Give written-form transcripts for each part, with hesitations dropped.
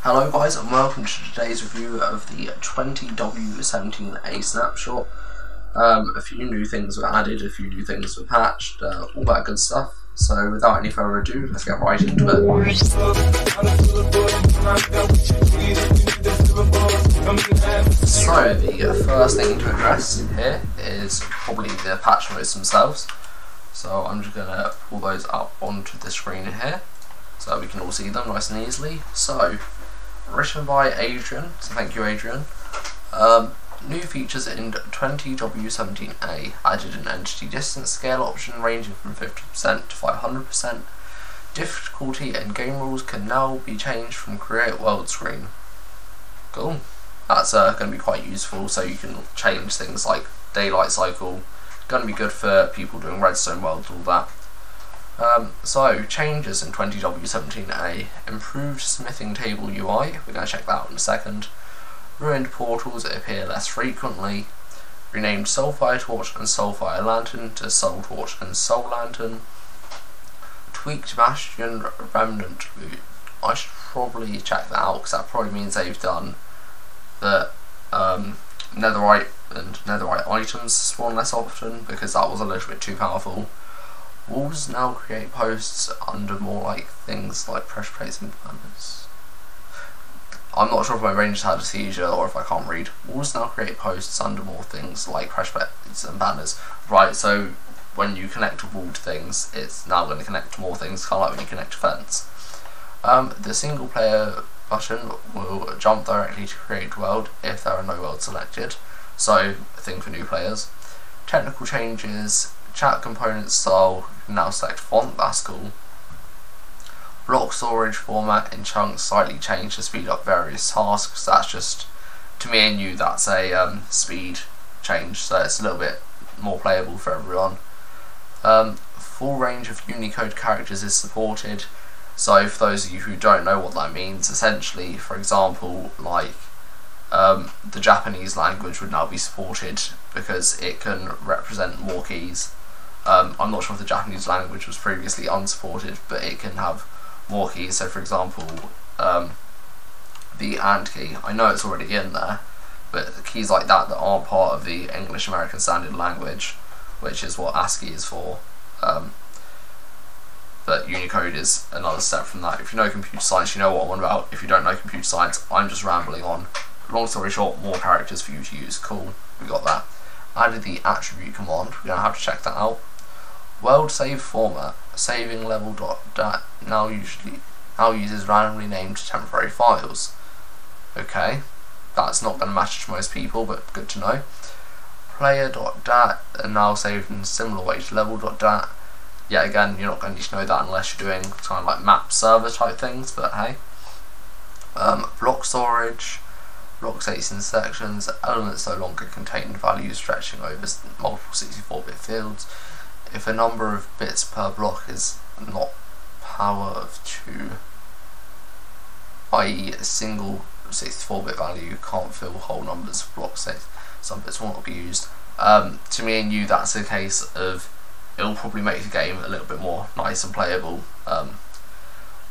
Hello guys and welcome to today's review of the 20W17A Snapshot. A few new things were added, a few new things were patched, all that good stuff. So without any further ado, let's get right into it. So the first thing to address here is probably the patch notes themselves. So I'm just going to pull those up onto the screen here so we can all see them nice and easily. So, written by Adrian, so thank you Adrian. New features in 20W17A added an entity distance scale option ranging from 50% to 500%. Difficulty and game rules can now be changed from Create World screen. Cool. That's going to be quite useful, so you can change things like daylight cycle. Going to be good for people doing redstone world, all that. So, changes in 20W17A. Improved smithing table UI, we're going to check that out in a second. Ruined portals appear less frequently. Renamed Soulfire Torch and Soulfire Lantern to Soul Torch and Soul Lantern. Tweaked Bastion Remnant route. I should probably check that out because that probably means they've done the netherite and netherite items spawn less often because that was a little bit too powerful. Walls now create posts under more like things like pressure plates and banners. I'm not sure if my brain just had a seizure or if I can't read. Walls now create posts under more things like pressure plates and banners. Right, so when you connect a wall to things, it's now going to connect to more things, kind of like when you connect a fence. The single player button will jump directly to create world if there are no worlds selected. So, a thing for new players. Technical changes. Chat component style, now select font, that's cool. Block storage format in chunks slightly changed to speed up various tasks. That's just, to me and you, that's a speed change, so it's a little bit more playable for everyone. Full range of Unicode characters is supported. So for those of you who don't know what that means, essentially, for example, like the Japanese language would now be supported because it can represent more keys. I'm not sure if the Japanese language was previously unsupported, but it can have more keys. So for example, the AND key, I know it's already in there, but keys like that aren't part of the English American Standard Language, which is what ASCII is for, but Unicode is another step from that. If you know computer science, you know what I'm on about. If you don't know computer science, I'm just rambling on. Long story short, more characters for you to use. Cool, we got that. Added the attribute command, we're going to have to check that out. World save format, saving level.dat now uses randomly named temporary files. Okay, that's not going to matter to most people, but good to know. Player.dat are now saved in a similar way to level.dat. Yeah, again, you're not going to need to know that unless you're doing kind of like map server type things, but hey. Block storage. Block states in sections, elements no longer contain values stretching over multiple 64-bit fields. If a number of bits per block is not power of 2, i.e. a single 64-bit value can't fill whole numbers of block states, some bits will not be used. To me and you, that's a case of it'll probably make the game a little bit more nice and playable.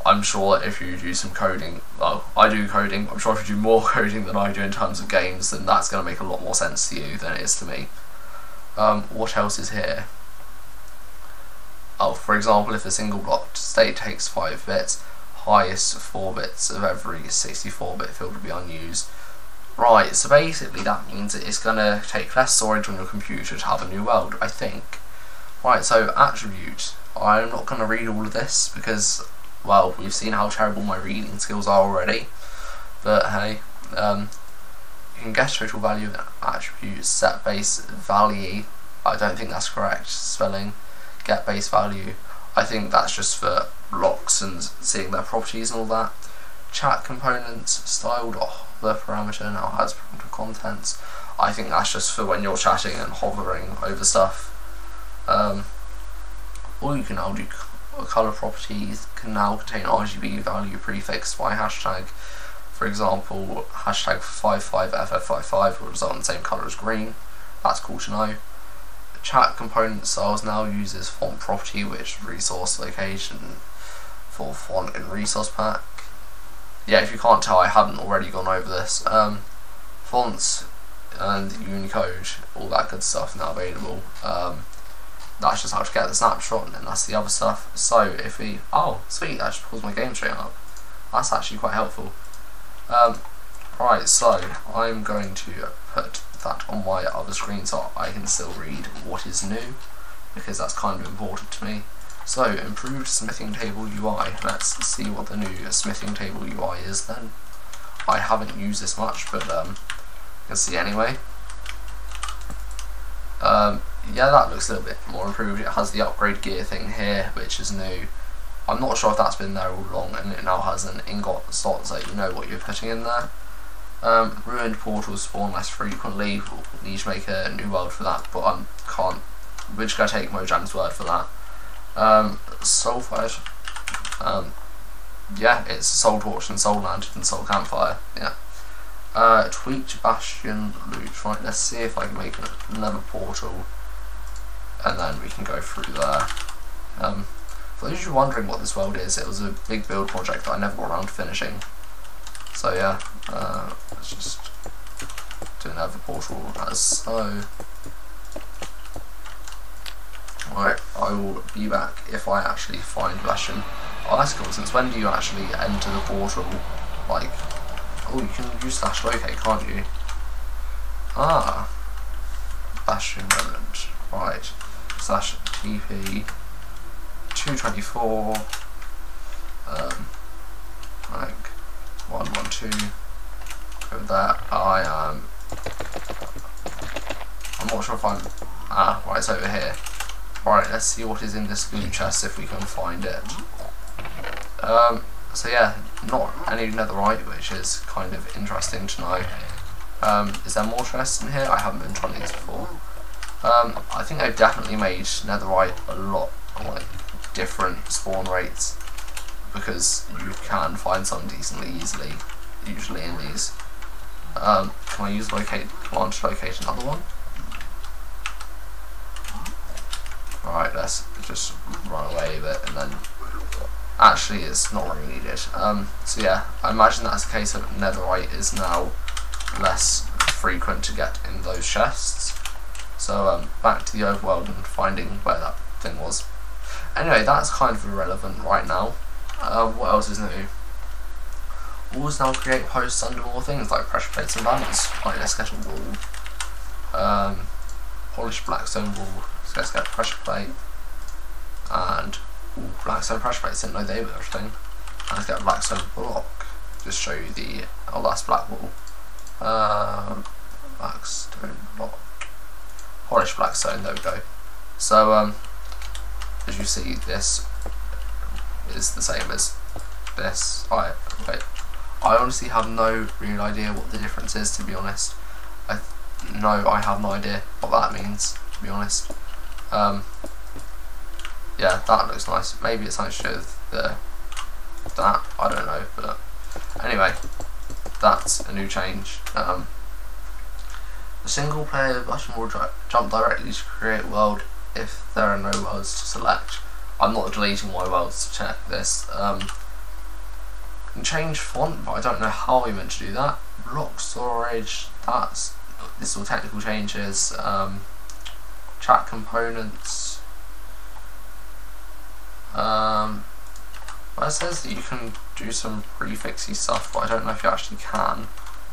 I'm sure if you do some coding, well, I do coding, I'm sure if you do more coding than I do in terms of games, then that's going to make a lot more sense to you than it is to me. What else is here? Oh, for example, if a single block state takes 5 bits, highest 4 bits of every 64-bit field will be unused. Right, so basically that means that it's going to take less storage on your computer to have a new world, I think. Right, so attribute. I'm not going to read all of this because, well, we've seen how terrible my reading skills are already, but hey, you can guess total value of an attribute, set base value. I don't think that's correct spelling. Get base value, I think that's just for blocks and seeing their properties and all that. Chat components, styled the parameter now has parameter contents. I think that's just for when you're chatting and hovering over stuff. Or you can now do color properties, can now contain RGB value prefixed by hashtag. For example, hashtag 55FF55 will result in the same color as green. That's cool to know. Chat component styles now uses font property, which resource location for font and resource pack. yeah, if you can't tell, I haven't already gone over this. Fonts and Unicode, all that good stuff now available. That's just how to get the snapshot, and then that's the other stuff. So if we, oh sweet, that just pulls my game straight up. That's actually quite helpful. Right, so I'm going to put that on my other screen so I can still read what is new, because that's kind of important to me. So, improved smithing table UI. Let's see what the new smithing table UI is then. I haven't used this much, but you can see anyway. Yeah, that looks a little bit more improved. It has the upgrade gear thing here, which is new. I'm not sure if that's been there all along, and it now has an ingot slot so you know what you're putting in there. Ruined portals spawn less frequently. We'll need to make a new world for that, but I can't. We're just going to take Mojang's word for that. Soulfire. Yeah, it's Soul Torch and Soul Lantern and Soul Campfire. Yeah. Tweaked Bastion loot. Right, let's see if I can make another portal, and then we can go through there. For those of you wondering what this world is, it was a big build project that I never got around to finishing. So yeah, let's just do another portal as so. Right, I will be back if I actually find Bastion. Oh, that's cool. Since when do you actually enter the portal? Like, oh, you can use /locate, can't you? Ah, Bastion Remnant. Right, /TP 224. Like 112. Go with that. I'm not sure if I'm. Ah, right, it's over here. Alright, let's see what is in this loot chest if we can find it. So yeah, not any netherite, which is kind of interesting to know. Is there more chests in here? I haven't been trying these before. I think they've definitely made netherite a lot like different spawn rates, because you can find some decently easily, usually in these. Can I use locate command to locate another one? Alright, let's just run away a bit, and then actually it's not really needed. So yeah, I imagine that's the case of netherite is now less frequent to get in those chests. So back to the overworld and finding where that thing was. Anyway, that's kind of irrelevant right now. What else is new? Walls now create posts under more things like pressure plates and banners. Right, let's get a wall. Polished blackstone wall. So let's get a pressure plate. And blackstone pressure plates, didn't know they were a thing. And let's get a blackstone block. Just show you the, oh, that's black wall. Blackstone block. Polished blackstone, there we go. So as you see, this is the same as this. I honestly have no real idea what the difference is, to be honest. I have no idea what that means, to be honest. Yeah, that looks nice. Maybe it's something to do with that, I don't know, but anyway, that's a new change. The single player button will jump directly to create world if there are no worlds to select. I'm not deleting my worlds to check this. Can change font, but I don't know how we're meant to do that. Block storage, this all technical changes. Chat components. Well, it says that you can do some prefixy stuff, but I don't know if you actually can.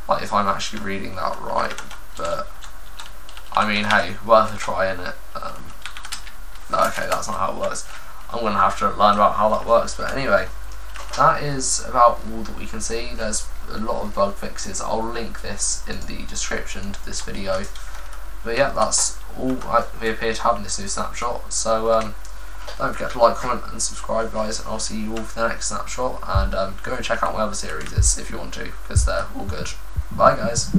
Like, if I'm actually reading that right, but I mean, hey, worth a try, innit? No, okay, that's not how it works. I'm gonna have to learn about how that works, but anyway, that is about all that we can see. There's a lot of bug fixes. I'll link this in the description to this video. But yeah, that's all we appear to have in this new snapshot. So don't forget to like, comment and subscribe, guys, and I'll see you all for the next snapshot. And go and check out my other series if you want to, because they're all good. Bye, guys.